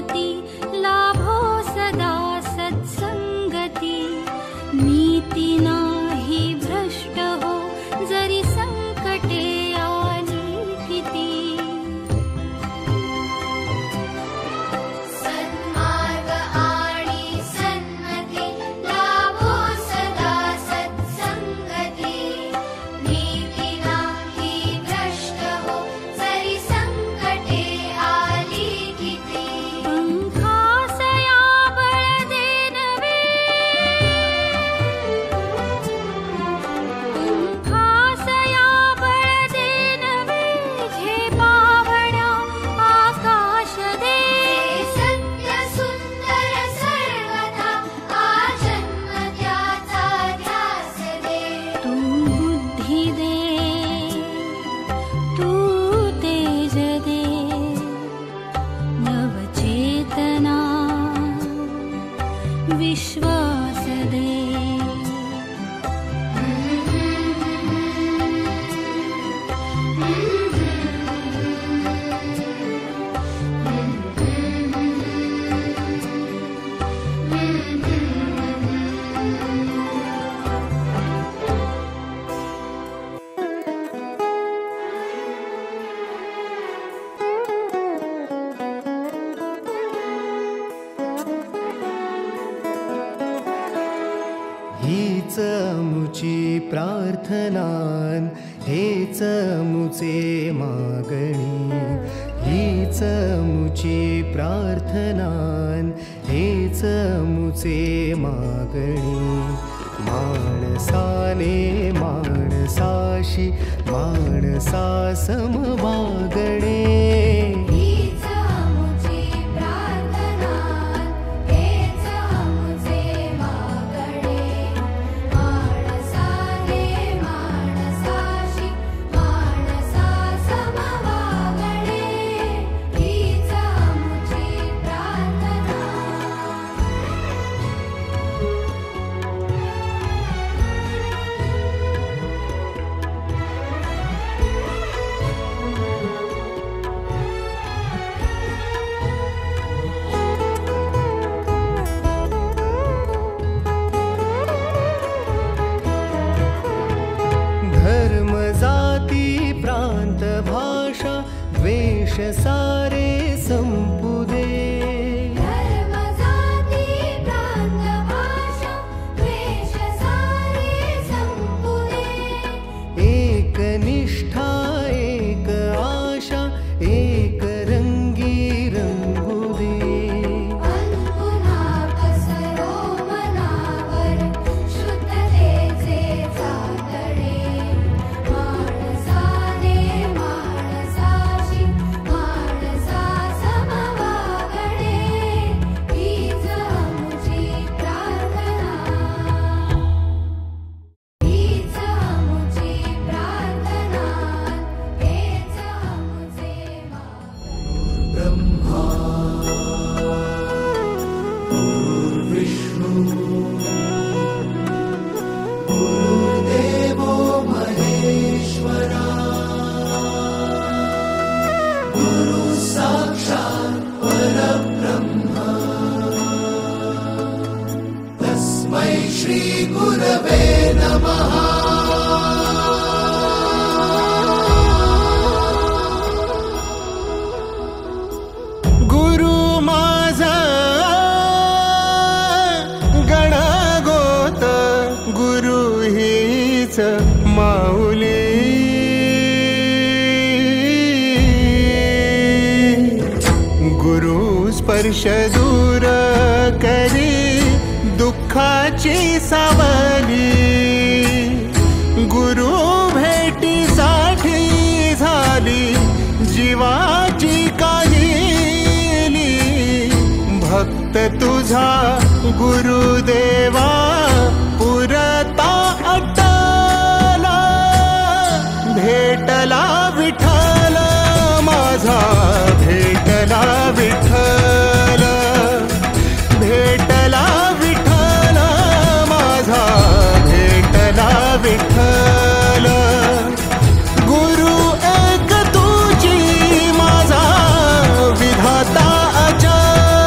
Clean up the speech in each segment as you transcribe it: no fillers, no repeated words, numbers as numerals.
उन्नती लाभो सदा सत्संगती। नीती नाही भ्रष्ट हो जरी संकटे आली किती। सन्मार्ग आणि सन्मती लाभो सदा सत्संगती। नीती नाही भ्रष्ट हो जरी संकटे आली किती। पंखासया बळ देनवे, पंखासया बळ देनवे, झेपावण्या आकाश दे। सत्य सुंदर सर्वथा आजन्म त्याचा ध्यास दे। तू बुद्धी दे, तू तेज दे, नवचेतना विश्वास दे। हीच मुची प्रार्थनान, हेच मुचे मागणी। हीच मुची प्रार्थनान, हेच मुचे मागणी। माणसाने माणसाशी माणसा समवागणे। हीच मुची प्रार्थना, हेच मुचे मागणे। माणसाने माणसाशी माणसा समवागणे। हीच मुची प्रार्थना। धर्म जाती प्रांत भाषा द्वेष सारे संपू दे। धर्म जाती प्रांत भाषा द्वेष सारे संपू दे। एक निष्ठा एक आशा एक रंगी रंगू दे। पुन्हा पसरो मनावर शुद्धतेचे चांदणे। माणसाने माणसाशी माणसा समवागणे। हीच मुची प्रार्थना। हीच मुची प्रार्थना, हेच मुचे गुरुदेवो महेश्वरा, गुरु साक्षात् परब्रह्म, तस्मै श्री गुरवे नमः। गुरु माझा गणगोत, गुरु हीच माऊली। गुरु स्पर्श दूर करी दुःखाची सावली। गुरु भेटीसाठी झाली जीवाची काहिली। भक्त तुझा गुरुदेवा पुरता अटला। भेटला विठ्ठल माझा, भेटला विठ्ठल। भेटला विठ्ठल माझा, भेटला विठ्ठल। गुरु एक तुझी माझा विधाता अचल।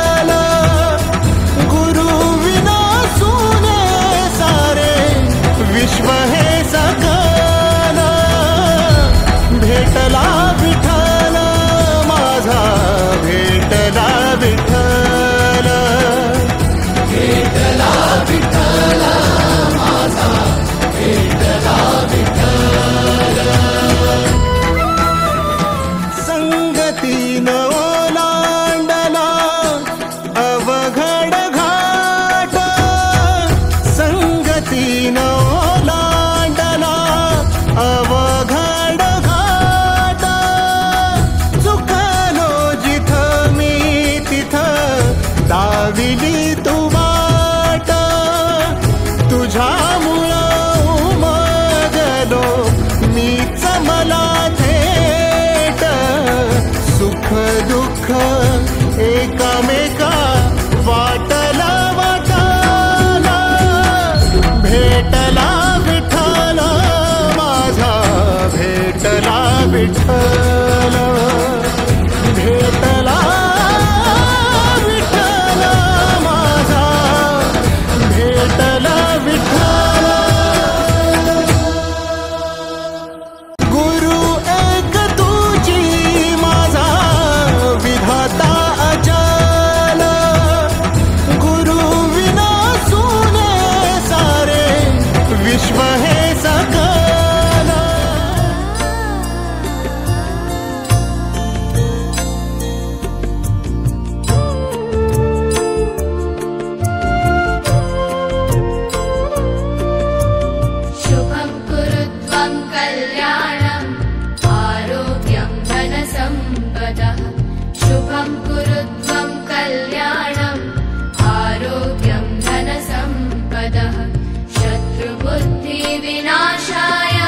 संगतीन ओलांडला अवघड घाट, संगतीन ओलांडला अवघड घाट, चुकलो जिथं मी तिथं दाविली तू वाट, तुझ्यामुळं उमगलो मीच मला थेट, सुख दुःख एकामेका वाटला वाटाला, भेटला विठ्ठल माझा, भेटला विठ्ठल, भेटला विठ्ठल माझा, भेटला विठ्ठल. गुरु एक तुझी माझा विधाता अचल, गुरु विना सुने सारे विश्व हे सकल. शुभं कुरुत्वं कल्याणम् आरोग्यं धनसम्पदः, शुभं कुरुत्वं कल्याणम् आरोग्यं धनसम्पदः, शत्रुबुद्धिविनाशाय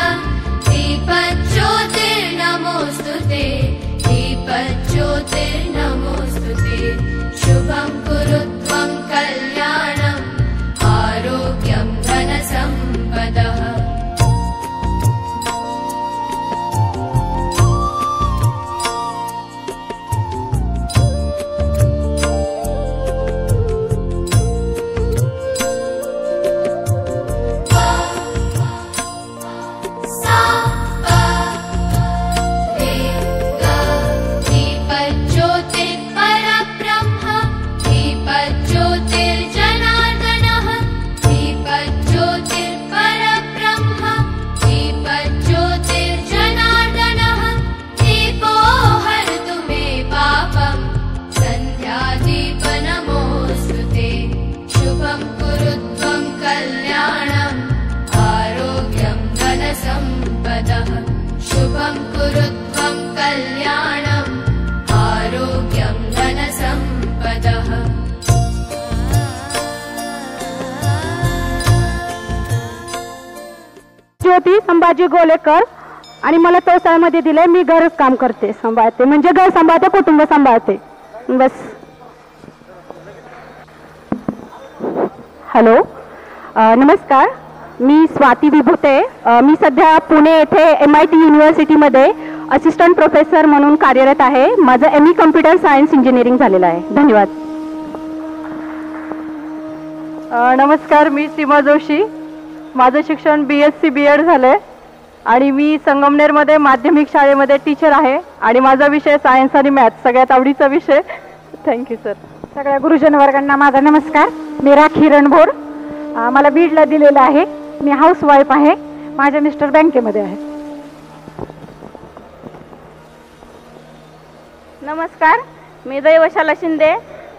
दीपज्योतिर्नमोऽस्तुते, दीपज्योतिर्नमोऽस्तुते. शुभं कुरुत्वं कल्याणम् आरोग्यं धनसम्पदः. दीपज्योतिर्परब्रह्म, दीपज्योतिर्जनार्दनः, दीपज्योतिर्परब्रह्म, दीपज्योतिर्जनार्दनः, दीपो हरतु मे पापं, सन्ध्यादीपनमोऽस्तुते. शुभं कुरुत्वं कल्याणम् आरोग्यं धनसम्पदः, शुभं कुरुत्वं कल्याणम् आरोग्यं धनसम्पदः. ज्योती संभाजी गोलेकर आणि मला तोसाळमध्ये दिले. मी घरच काम करते, सांभाळते, म्हणजे घर सांभाळते, कुटुंब सांभाळते, बस. हॅलो, नमस्कार, मी स्वाती विभूते. मी सध्या पुणे येथे MIT युनिव्हर्सिटीमध्ये असिस्टंट प्रोफेसर म्हणून कार्यरत आहे. माझं ME कम्प्युटर सायन्स इंजिनिअरिंग झालेलं आहे. धन्यवाद. नमस्कार, मी सीमा जोशी. माझं शिक्षण BSc BEd झालं आहे आणि मी संगमनेरमध्ये माध्यमिक शाळेमध्ये टीचर आहे आणि माझा विषय सायन्स आणि मॅथ्स, सगळ्यात आवडीचा विषय. Thank you sir. सगळ्या गुरुजन वर्गांना माझा नमस्कार. मी राखी रणभोर. मला बीडला दिलेलं आहे. मी हाऊसवाईफ आहे. माझे मिस्टर बँकेमध्ये आहे. नमस्कार, मी दैवशाला शिंदे.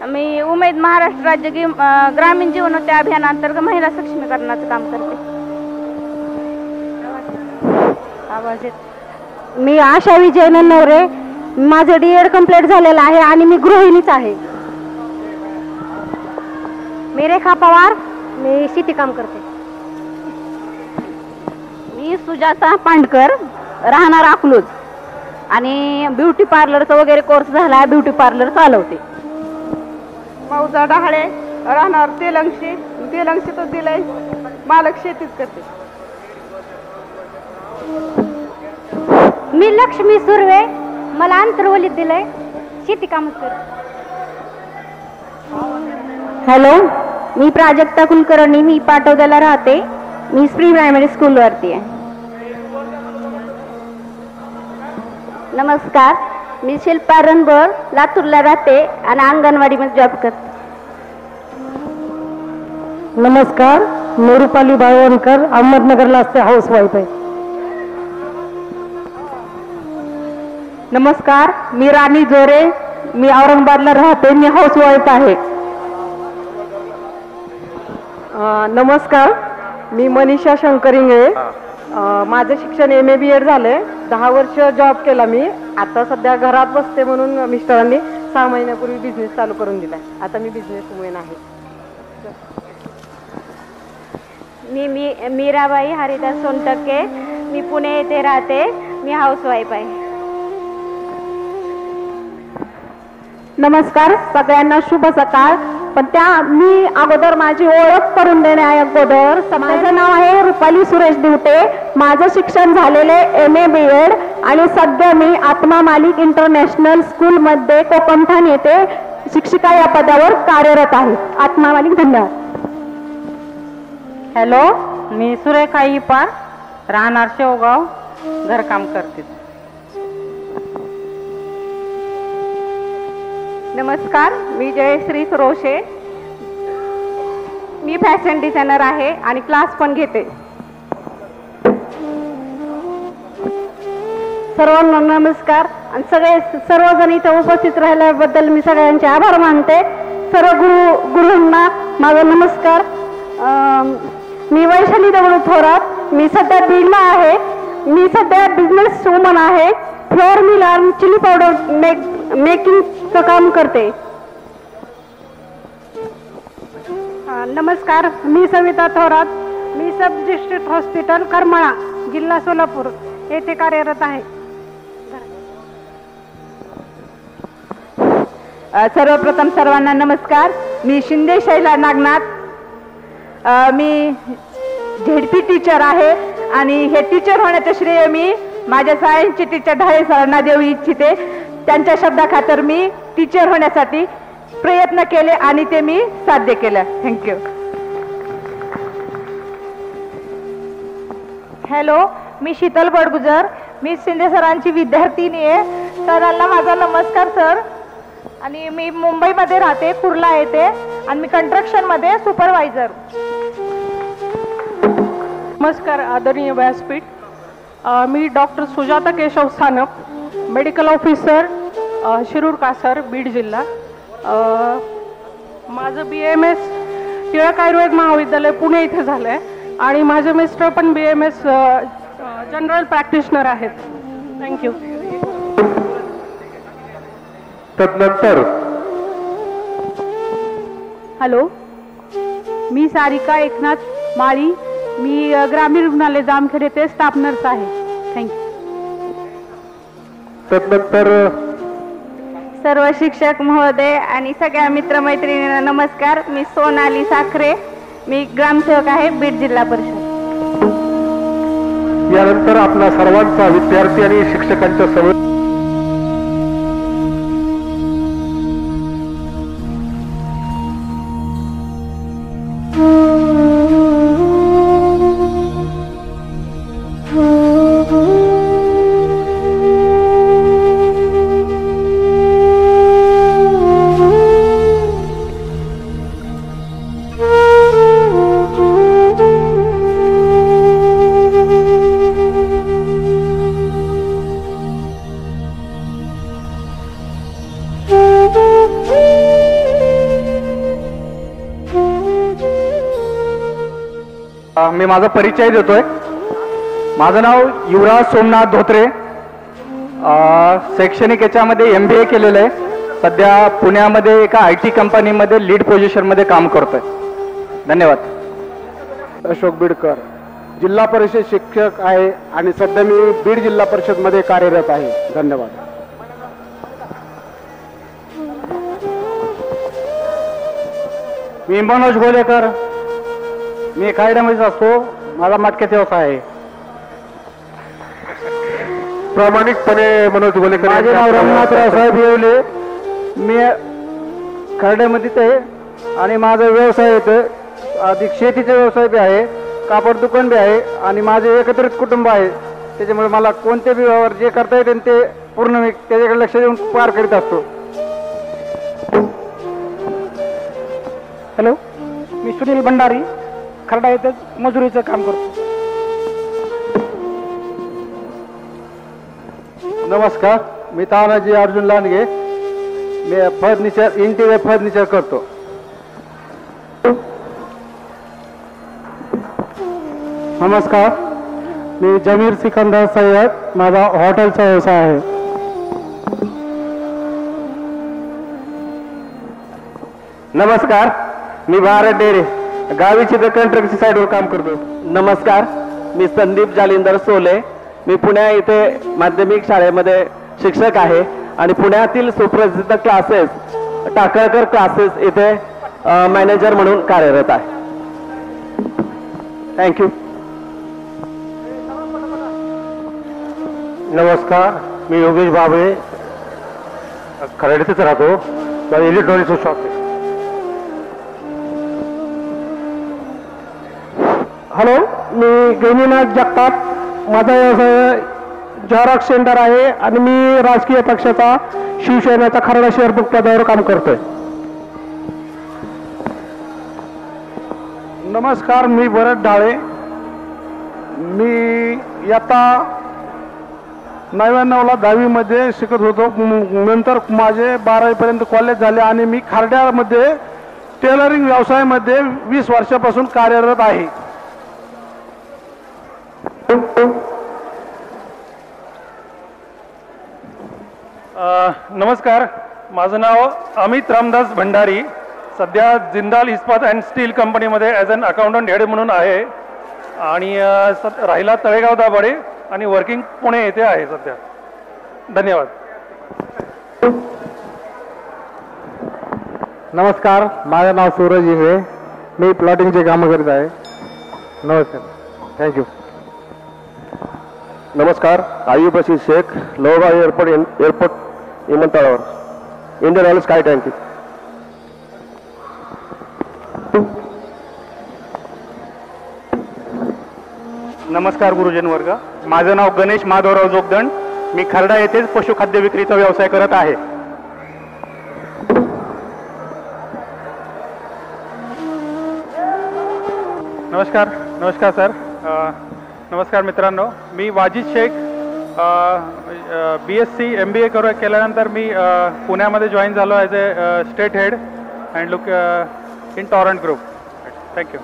मी उमेद महाराष्ट्र राज्य ग्रामीण जीवनोत्ती अभियानांतर्गत महिला सक्षमीकरणाचं काम करते. आवाज येत. मी आशा विजय नवरे. माझं DEd कंप्लीट झालेलं आहे आणि मी गृहिणीच आहे. मी रेखा पवार. मी शेती काम करते. मी सुजाता पांडकर, राहणार अकलूज आणि ब्युटी पार्लरचा वगैरे कोर्स झाला, ब्युटी पार्लर चालवते. मौजा डहाळे, राहणार तेलंगशी. तेलंगशीतच दिलंय, मालक शेतीच करते. मी लक्ष्मी सुर्वे. मला आंतरवलीत दिलंय, शेती कामच करते. हॅलो, मी प्राजक्ता कुलकर्णी. मी पाटोद्याला राहते. मी प्री प्रायमरी स्कूलवरती आहे. नमस्कार, मी शिल्पा रणभोर, लातूरला राहते आणि अंगणवाडीमध्ये जॉब करते. नमस्कार, मी रुपाली बाळवणकर, अहमदनगरला असते, हाऊसवाईफ आहे. नमस्कार, मी राणी जोरे, मी औरंगाबादला राहते, मी हाऊसवाईफ आहे. नमस्कार, मी मनीषा शंकरिंगे. माझं शिक्षण MA-BEd झालंय. 10 वर्ष जॉब केला मी. आता सध्या घरात बसते म्हणून मिस्टरांनी 6 महिन्यापूर्वी बिझनेस चालू करून दिलाय. आता मी बिझनेस वुमेन आहे. मी मीराबाई हरिदास सोनटक्के, मी पुणे येथे राहते, मी हाऊसवाईफ आहे. नमस्कार, सगळ्यांना शुभ सकाळ. पण मी अगोदर माझी ओळख करून देण्या अगोदर माझं नाव आहे रुपाली सुरेश दिवटे. माझं शिक्षण झालेले MA-BEd आणि सध्या मी आत्मा मालिक इंटरनॅशनल स्कूलमध्ये कोकमठाण येथे शिक्षिका या पदावर कार्यरत आहे. आत्मा मालिक, धन्यवाद. हॅलो, मी सुरेखा इपार, राहणार शेवगाव, घरकाम करते. नमस्कार, मी जयश्री रोशे, मी फॅशन डिझायनर आहे आणि क्लास पण घेते. सर्वांना नमस्कार आणि सर्वजण इथं उपस्थित राहिल्याबद्दल मी सगळ्यांचे आभार मानते. सर्व गुरूंना माझा नमस्कार. मी वैशाली दगडू थोरात, मी सध्या बीडला आहे. मी सध्या बिझनेस वुमन आहे. फ्लोअर मिल आणि चिली पावडर मेकिंगचं काम करते. नमस्कार, मी सविता थोरात, मी सब डिस्ट्रिक्ट हॉस्पिटल करमाळा, जिल्हा सोलापूर येथे कार्यरत आहे. सर्वप्रथम सर्वांना नमस्कार. मी शिंदे शैला नागनाथ, मी झेडपी टीचर आहे आणि हे टीचर होण्याचं श्रेय मी माझ्या सायन्सचे टीचर ढाळे सरांना देऊ इच्छिते. त्यांच्या शब्दाखातर मी टीचर होण्यासाठी प्रयत्न केले आणि ते मी साध्य केलं. थँक्यू. हॅलो, मी शीतल बडगुजर, मी शिंदे सरांची विद्यार्थिनी आहे. सरांना माझा नमस्कार सर. आणि मी मुंबईमध्ये राहते, कुर्ला येथे, आणि मी कंस्ट्रक्शनमध्ये सुपरवायझर. नमस्कार आदरणीय व्यासपीठ. मी doctor Sujata Keshav Sanap, medical officer, Shirur Kasar, Beed जिल्हा. माझं BAMS टिळक आयुर्वेद महाविद्यालय पुणे इथे झालं आहे आणि माझे मिस्टर पण BAMS जनरल प्रॅक्टिशनर आहेत. थँक्यू. तदनंतर हॅलो, मी सारिका एकनाथ माळी, मी ग्रामीण रुग्णालय जामखेड येथे स्टाफ नर्स आहे. थँक्यू. तदनंतर सर्व शिक्षक महोदय आणि सगळ्या मित्रमैत्रिणींना नमस्कार. मी सोनाली साखरे, मी ग्रामसेवक आहे, बीड जिल्हा परिषद. यानंतर आपला सर्वांचा विद्यार्थी आणि शिक्षकांच्या समोर मी माझा परिचय देतोय. माझं नाव युवराज सोमनाथ धोत्रे. शैक्षणिक याच्यामध्ये MBA केलेलं आहे. सध्या पुण्यामध्ये एका IT कंपनीमध्ये लीड पोझिशनमध्ये काम करतोय. धन्यवाद. अशोक बिडकर, जिल्हा परिषद शिक्षक आहे आणि सध्या मी बीड जिल्हा परिषदमध्ये कार्यरत आहे. धन्यवाद. मी मनोज गोलेकर, मी खायड्यामध्येच असतो. माझा मटक्याचा व्यवसाय आहे. प्रामाणिकपणे मनोज गोलेकर. माझे नाव रघुनाथराव साहेब येवले, मी खर्ड्यामध्येच आहे आणि माझा व्यवसाय येतो. अधिक शेतीचा व्यवसाय बी आहे, कापड दुकान बी आहे आणि माझे एकत्रित कुटुंब आहे. त्याच्यामुळे मला कोणत्या बी व्यवहार जे करता येते ते पूर्ण मी त्याच्याकडे लक्ष देऊन पार करीत असतो. हॅलो, मी सुनील भंडारी खर्डा येथे मजुरीचं काम करतो. नमस्कार, मी तानाजी अर्जुन लांडगे. मी फर्निचर इंटिरियर फर्निचर करतो. नमस्कार, मी जमीर सिकंदर सय्यद. माझा हॉटेलचा व्यवसाय आहे. नमस्कार, मी भारत डेरे गावीची कंट्रक्शन साईडवर काम करतो. नमस्कार, मी संदीप जालिंदर सोले. मी पुण्या इथे माध्यमिक शाळेमध्ये शिक्षक आहे आणि पुण्यातील सुप्रसिद्ध क्लासेस टाकळकर क्लासेस इथे मॅनेजर म्हणून कार्यरत आहे. थँक्यू. नमस्कार, मी योगेश बाबळे खराडीतच राहतो. माझं इलेक्ट्रॉनिक्स शॉप आहे. हॅलो, मी गैनीनाथ जगताप. माझा व्यवसाय झेरॉक्स सेंटर आहे आणि मी राजकीय पक्षाचा शिवसेनेचा खराडा शहर पदावर काम करतोय. नमस्कार, मी भरत ढाळे. मी इयत्ता 99ला 10वीमध्ये शिकत होतो. नंतर माझे 12वीपर्यंत कॉलेज झाले आणि मी खर्ड्यामध्ये टेलरिंग व्यवसायामध्ये 20 वर्षापासून कार्यरत आहे. नमस्कार, माझं नाव अमित रामदास भंडारी. सध्या जिंदाल इस्पात अँड स्टील कंपनीमध्ये ॲज अन अकाउंटंट हेड म्हणून आहे आणि राहिला तळेगाव दाभाडे आणि वर्किंग पुणे येथे आहे सध्या. धन्यवाद. नमस्कार, माझं नाव सूरज इंगळे. मी प्लॉटिंगचे कामं करीत आहे. नमस्कार, थँक्यू. नमस्कार, आयुब रशीद शेख, लोहगाव एअरपोर्ट विमानतळावर, इंडियन ऑयल स्काय टँकी. नमस्कार गुरुजन वर्ग, माझं नाव गणेश माधवराव जोगदंड. मी खर्डा येथेच पशुखाद्य विक्रीचा व्यवसाय करत आहे. नमस्कार. नमस्कार सर. नमस्कार मित्रांनो, मी वाजिद शेख. BSc MBA केल्यानंतर मी पुण्यामध्ये जॉईन झालो as A state head and look in Torrent group. Thank you.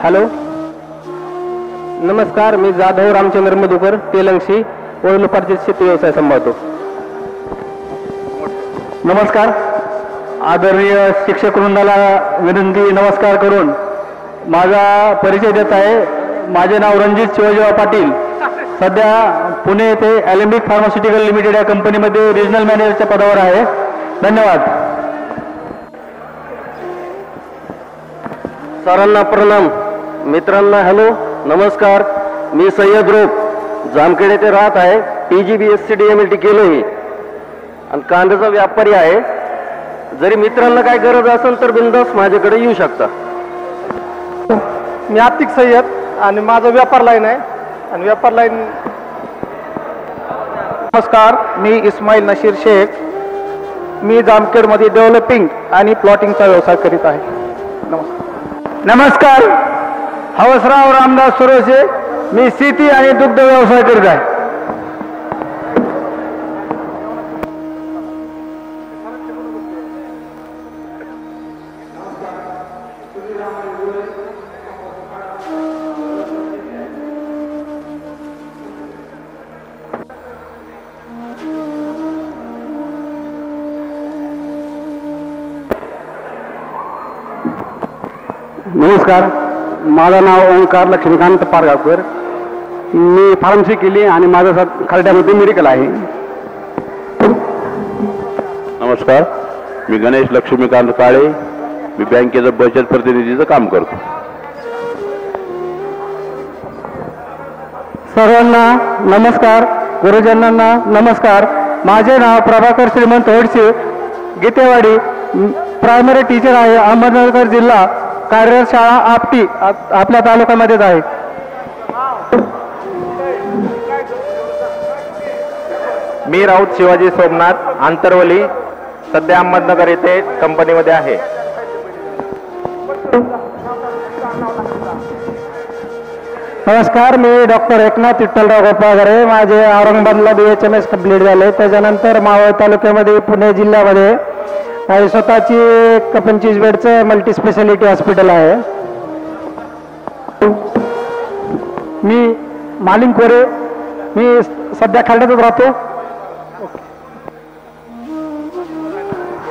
Hello, नमस्कार, मी जाधव रामचंद्र मधुकर तेलंगशी वडलोपार्जित शेती व्यवसाय सांभाळतो. नमस्कार, आदरणीय शिक्षक वृंदाला विनंती नमस्कार करून माझा परिचय देत आहे. माझे नाव रणजित शिवाजीराव पाटील. सध्या पुणे येथे ॲलेम्बिक फार्मास्युटिकल लिमिटेड या कंपनीमध्ये रिजनल मॅनेजरच्या पदावर आहे. धन्यवाद. सरांना प्रणाम. मित्रांना हॅलो, नमस्कार. मी सय्यद रोप जामखेड येथे राहत आहे. TGBSC DMLT केलोही आणि कांद्याचा व्यापारी आहे. जरी मित्रांना काय गरज असेल तर बिंदास माझ्याकडे येऊ शकता. मी आतिक सय्यद आणि माझं व्यापार लाईन आहे आणि व्यापार लाईन. नमस्कार, मी इस्माईल नशीर शेख. मी जामखेडमध्ये डेव्हलपिंग आणि प्लॉटिंगचा व्यवसाय करीत आहे. नमस्कार, हवसराव रामदास सुरोसे. मी शेती आणि दुग्ध व्यवसाय करीत आहे. नमस्कार, माझं नाव ओंकार लक्ष्मीकांत पारगावकर. मी फार्मसी केली आणि माझं खर्ड्यामध्ये मेडिकल आहे. नमस्कार, मी गणेश लक्ष्मीकांत काळे. मी बँकेचं बचत प्रतिनिधीचं काम करतो. सर्वांना नमस्कार, गुरुजनांना नमस्कार. माझे नाव प्रभाकर श्रीमंत होडसे. गीतेवाडी प्रायमरी टीचर आहे. अहमदनगर जिल्हा. कार्यरत शाळा आपटी आपल्या तालुक्यामध्येच आहे. मी राऊत शिवाजी सोमनाथ आंतरवली. सध्या अहमदनगर येथे कंपनीमध्ये आहे. नमस्कार, मी डॉक्टर एकनाथ विठ्ठलराव गोपाळगरे. माझे औरंगाबादला BHMS कंप्लीट झाले. त्याच्यानंतर मावळ तालुक्यामध्ये पुणे जिल्ह्यामध्ये माझी स्वतःची 25 बेडचं मल्टी स्पेशालिटी हॉस्पिटल आहे. मी मालिंग कोरे, मी सध्या खर्ड्यातच राहतो.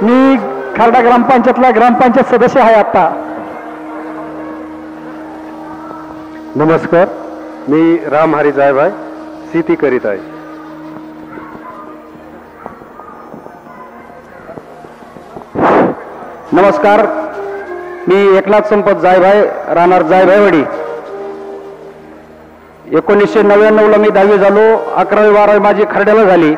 मी खर्डा ग्रामपंचायतला ग्रामपंचायत सदस्य आहे आता. नमस्कार, मी राम हरी जायभाय, शेती करीत आहे. नमस्कार, मी एकनाथ संपत जायभाय, राहणार जायभायवाडी. 1999ला मी 10वी झालो. 11वी 12वी माझी खर्ड्याला झाली,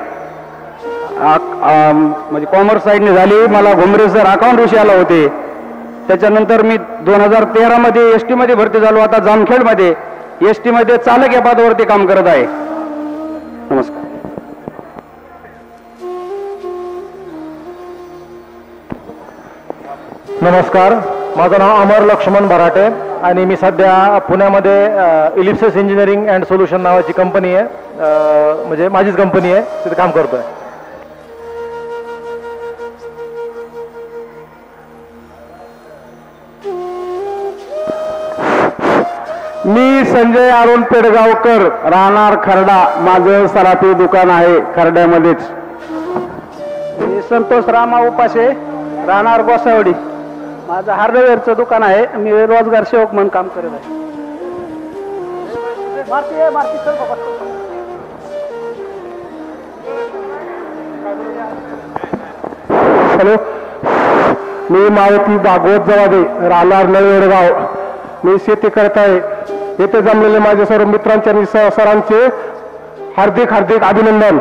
म्हणजे कॉमर्स साईडने झाली. मला घुमरे सर अकाउंट विषयाला होते. त्याच्यानंतर मी 2013 मध्ये ST मध्ये भरती झालो. आता जामखेडमध्ये ST मध्ये चालक या पदावरती काम करत आहे. नमस्कार. नमस्कार, माझं नाव अमर लक्ष्मण बराटे आणि मी सध्या पुण्यामध्ये इलिप्सिस इंजिनिअरिंग अँड सोल्युशन नावाची कंपनी आहे, म्हणजे माझीच कंपनी आहे, तिथे काम करतोय. मी संजय अरुण पेडगावकर, राहणार खर्डा. माझं सराफी दुकान आहे खर्ड्यामध्येच. मी संतोष रामा उपासे, राहणार गोसावडी. माझं हार्डवेअरचं दुकान आहे. मी रोजगार सेवक म्हणून काम करत आहे. हॅलो, मी मारुती भागवत जवादे, राहणार नळवेडगाव. मी शेती करत आहे. येथे जमलेले माझे सर्व मित्रांचे आणि सरांचे हार्दिक हार्दिक अभिनंदन.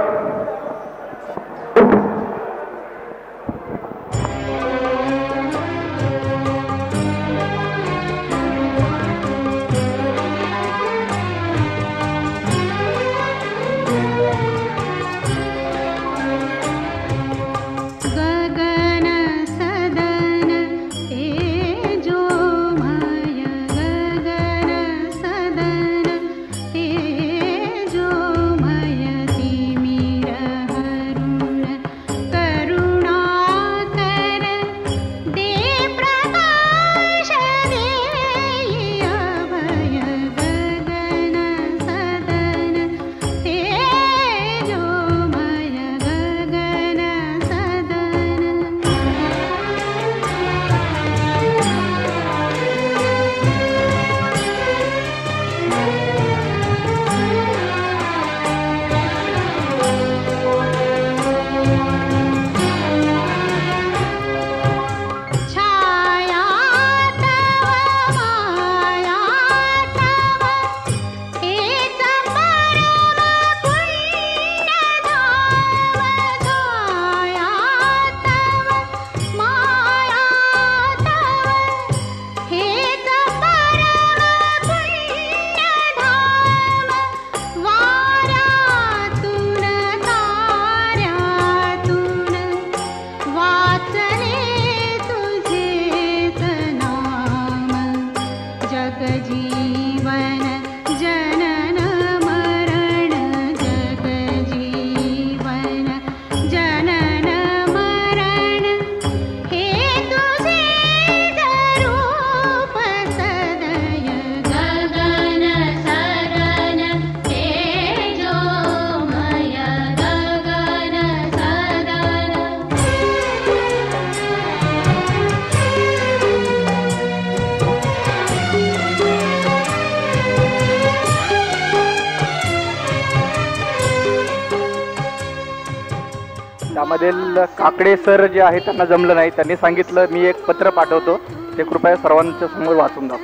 त्यामधील काकडे सर जे आहे त्यांना जमलं नाही. त्यांनी सांगितलं मी एक पत्र पाठवतो, ते कृपया सर्वांच्या समोर वाचून दाव.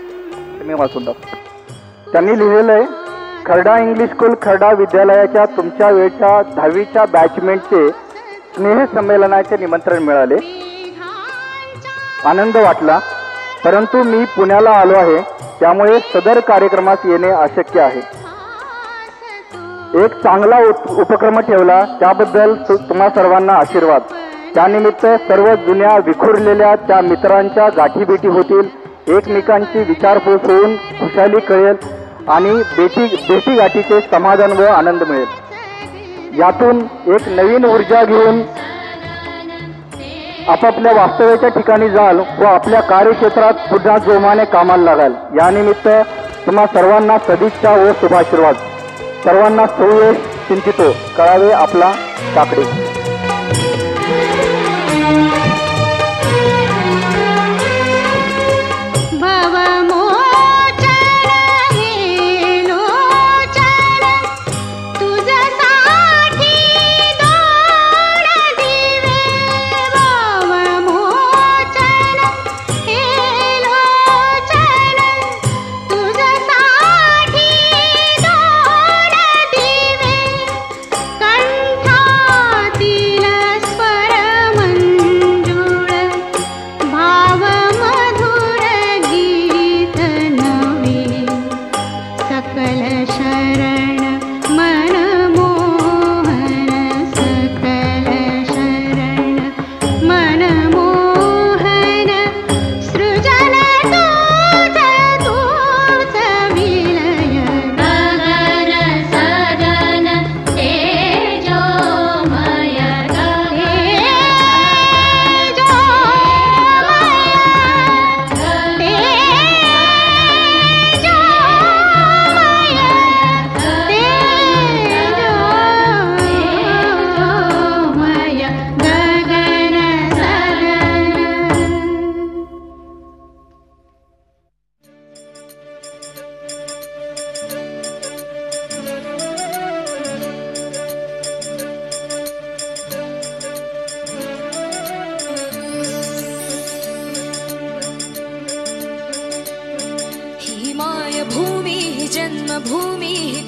मी वाचून दाव. त्यांनी लिहिलेलं आहे, खर्डा इंग्लिश स्कूल खर्डा विद्यालयाच्या तुमच्या वेळच्या 10वीच्या बॅचमेटचे स्नेहसंमेलनाचे निमंत्रण मिळाले. आनंद वाटला, परंतु मी पुण्याला आलो आहे, त्यामुळे सदर कार्यक्रमास येणे अशक्य आहे. एक चांगला उपक्रम ठेवला त्याबद्दल तुम्हा सर्वांना आशीर्वाद. त्यानिमित्त सर्व जुन्या विखुरलेल्या त्या मित्रांच्या गाठीभेटी होतील, एकमेकांची विचारपूस होऊन खुशाली कळेल आणि भेटीगाठीचे समाधान व आनंद मिळेल। यातून एक नवीन ऊर्जा घेऊन आपापल्या वास्तव्याच्या ठिकाणी जाल व आपल्या कार्यक्षेत्रात पुन्हा जोमाने कामाला लागाल। यानिमित्त तुम्हा सर्वांना सदिच्छा व शुभाशीर्वाद। सर्वांना सुयश चिंतितो कळावे आपला काकडे।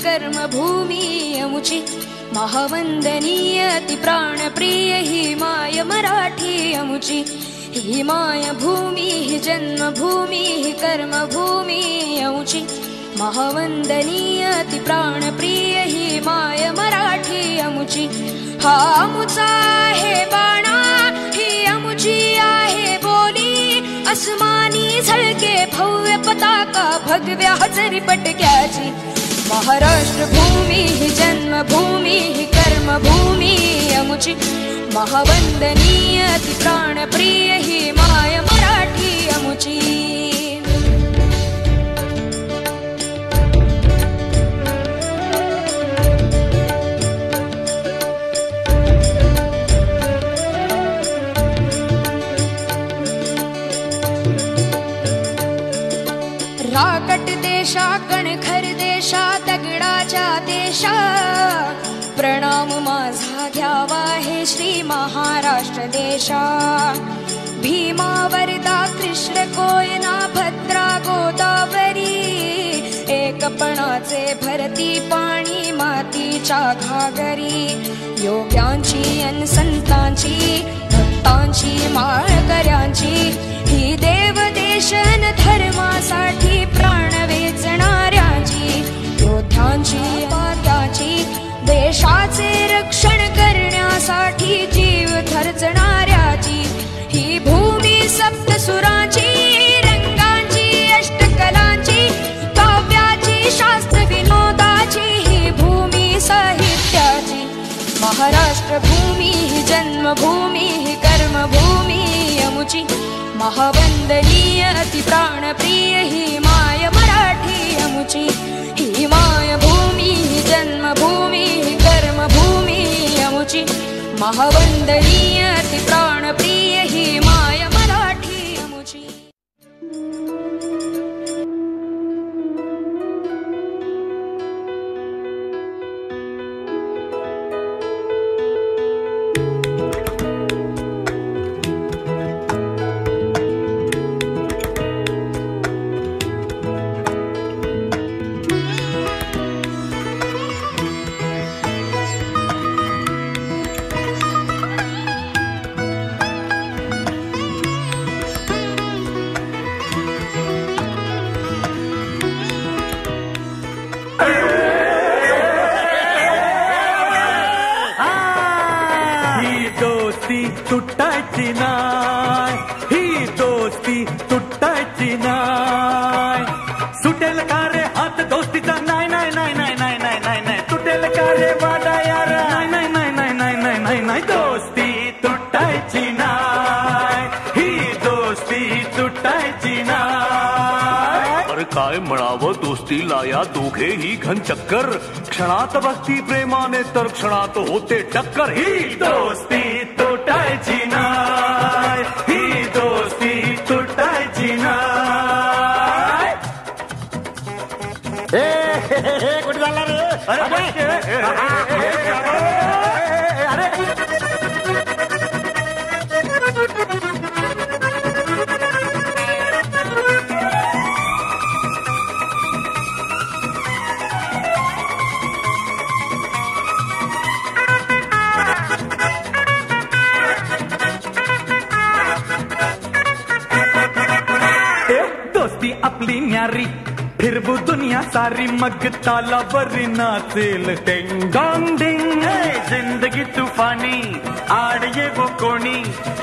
कर्मभूमी अमुची महावंदनीय अति प्राणप्रिय ही माय मराठी अमुची। ही माय भूमी ही जन्मभूमी ही कर्मभूमी अमुची महावंदनीय अति प्राणप्रिय ही माय मराठी अमुची। हा अमुचा आहे बाणा ही अमुची आहे बोली, अस्मानी झळके भव्य पताका भगव्या हजरी पटक्याची। महाराष्ट्र भूमी ही जन्मभूमी ही कर्मभूमी अमुची महावंदनीय अति प्राणप्रिय ही माय मराठी अमुची। राकट देशा कणखर देशा दगडाच्या देशा, प्रणाम माझा घ्यावा हे श्री महाराष्ट्र देशा। भीमा वरदा कृष्ण कोयना भद्रा गोदावरी, एकपणाचे भरती पाणी मातीच्या घागरी। योग्यांची अन संतांची भक्तांची माळकऱ्यांची ही देव देशन धर्मासाठी प्राण वेचणाऱ्याची। योद्ध्यांची वाद्याची देशाचे रक्षण करण्यासाठी जीव खर्चणाऱ्याची। ही भूमी सप्तसुरांची रंगांची अष्टकलांची काव्याची शास्त्र विनोदाची ही भूमी साहित्याची। महाराष्ट्र भूमी ही जन्मभूमी ही कर्मभूमी अमुची महावंदनीय अति प्राणप्रिय ही माय मराठी अमुची। ही माय भूमी ही जन्मभूमी ही कर्मभूमी अमुची महावंदनीय अति प्राणप्रिय ही माय मराठी अमुची। तुटायची नाय, ही दोस्ती तुटायची नाय. सुटेल का रे हात दोस्तीचा, नाही नाही नाही नाही नाही नाही नाही नाही. तुटेल का रे वाडा यारा, नाही नाही नाही नाही नाही नाही नाही नाही. दोस्ती तुटायची नाय, ही दोस्ती तुटायची नाय. अरे काय म्हणावं दोस्तीला या दोघेही घन चक्कर. क्षणात भक्ती प्रेमाने तर क्षणात होते टक्कर. ही दोस्ती तुटायची नाय, ही दोस्ती तुटायची नाय. कुठे झाला रे? दोस्ती आपली न्यारी, फिरबू दुनिया सारी, मग तालावरी नाचेल टिंग डॉंग डिंग. जिंदगी तुफानी, आड ये वो कोणी,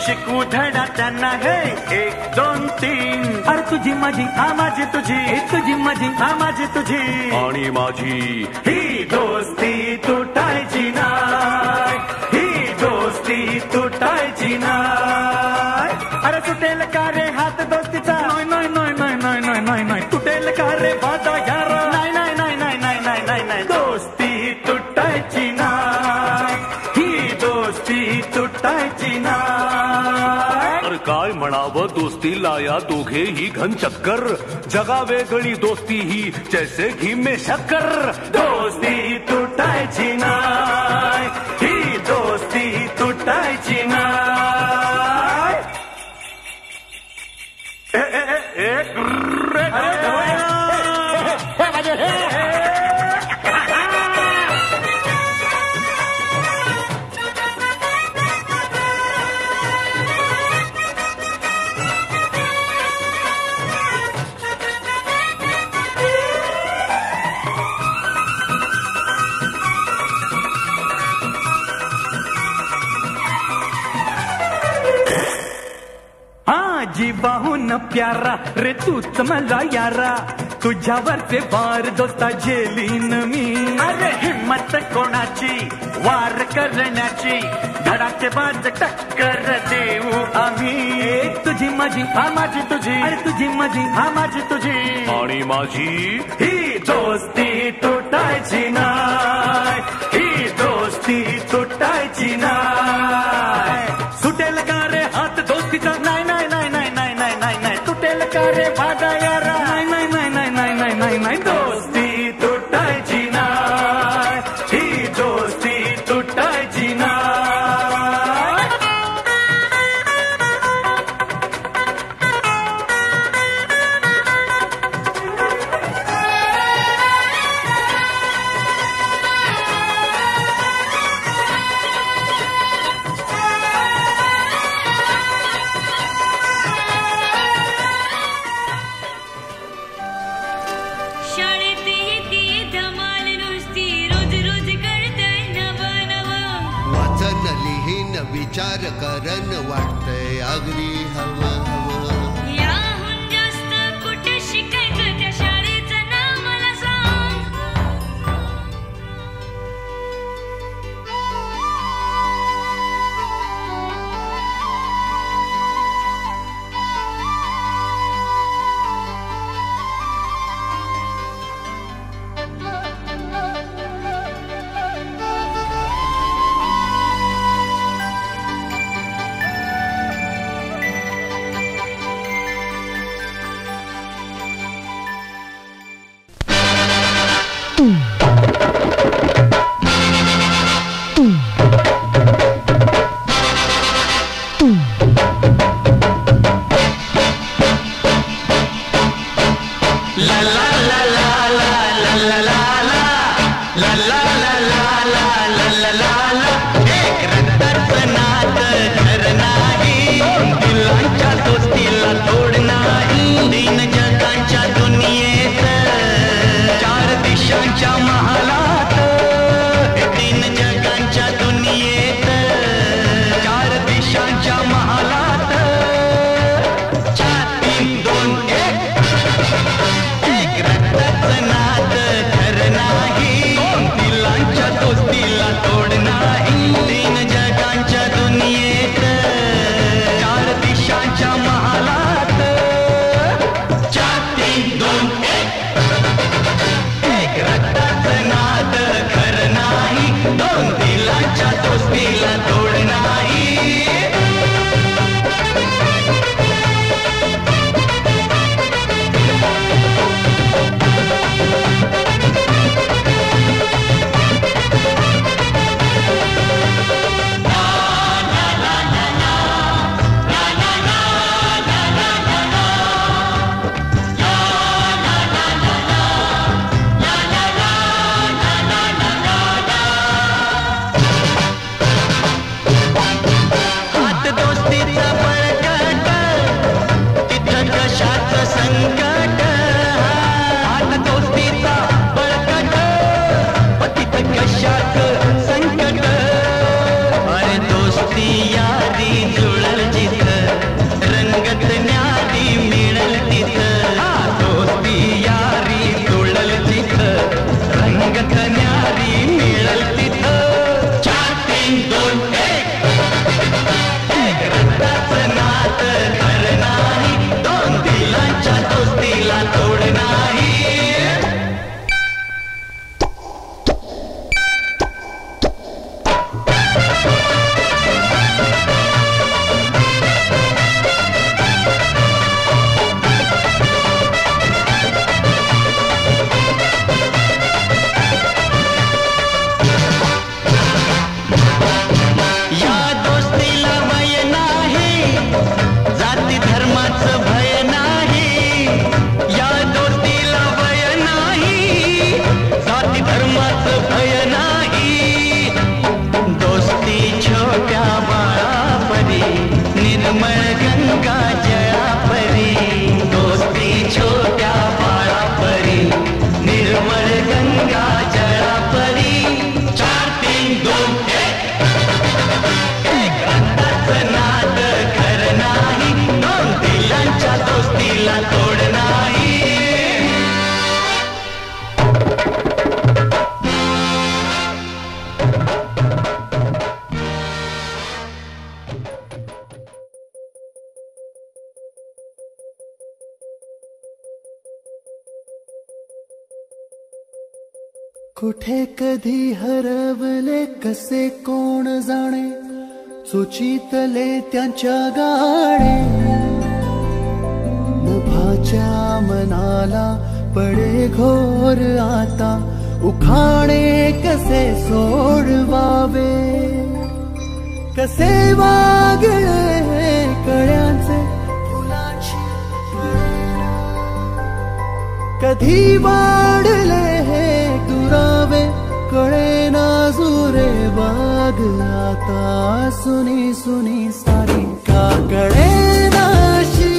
शिकू धडा त्यांना है 1 2 3. अरे तुझी माझी हा माझी तुझी, तुझी माझी हा माझी तुझी आणि माझी. ही दोस्ती तुटायची नाय, ही दोस्ती तुटायची नाय. अरे सुटेल का रे हात दोस्तीचा, नाही नाही नाही नाही नाही नाही नाही नाही. तुटेल का रे वादा यारा, नाही नाही नाही नाही नाही नाही नाही नाही. दोस्ती तुटायची नाय, ही दोस्ती तुटायची नाय. अरे काय म्हणावं दोस्तीला या दोघेही घन चक्कर. जगा वेगळी दोस्ती ही जैसे घी में शक्कर. दोस्ती तुटायची नाय, ही दोस्ती तुटायची नाय. जीवाहून प्यारा रे तूच मला यारा, तुझ्यावरचे वार दोस्ता झेलीन मी. अरे हिम्मत कोणाची वार करण्याची, धडाकेबाज टक्कर देऊ आम्ही. तुझी माझी हा माझी तुझी, अरे तुझी माझी हा माझी तुझी आणि माझी. ही दोस्ती तुटायची नाय, ही दोस्ती तुटायची नाय. सुटेल का रे हात दोस्तीचा, नाही नाही नाही नाही नाही नाही नाही नाही. तुटेल का रे वादा यारा, नाही नाही नाही नाही नाही नाही नाही नाही. दोस्ती तुटायची नाय, ही दोस्ती तुटायची नाय. विचार करन वाटतंय अगदी हवं हवं. याहून जास्त कुठे शिकायचं, त्या शाळेचं नाव मला सांग. महालात तीन जगांच्या दुनियेत चार दिशांच्या कुठे कधी हरवले कसे कोण जाणे, सुचितले त्यांच्या गाणे. नभाच्या मनाला पडे घोर आता, उखाणे कसे सोडवावे, कसे वागळे कळ्यांचे फुलाची कधी वाढले हे दुरावे, कळे ना जुरे बाग आता सुनी सुनी सारी का कळे नाशी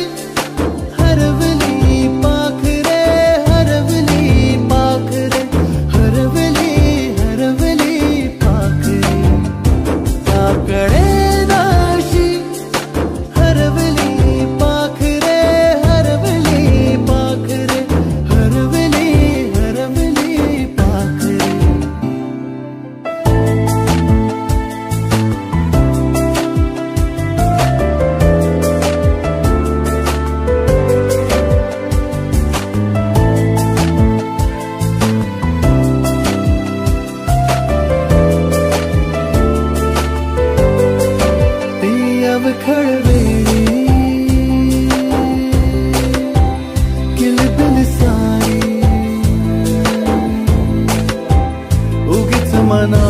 हरवली पाखरे, हरवली पाखरे, हरवली हरवली पाखरे. का कळे नाशी हरवली पाखरे, हरवली पाखरे, हरवली हरवली पाखरे. ती अवखळ वेळी किलबिल सारी उगीच मना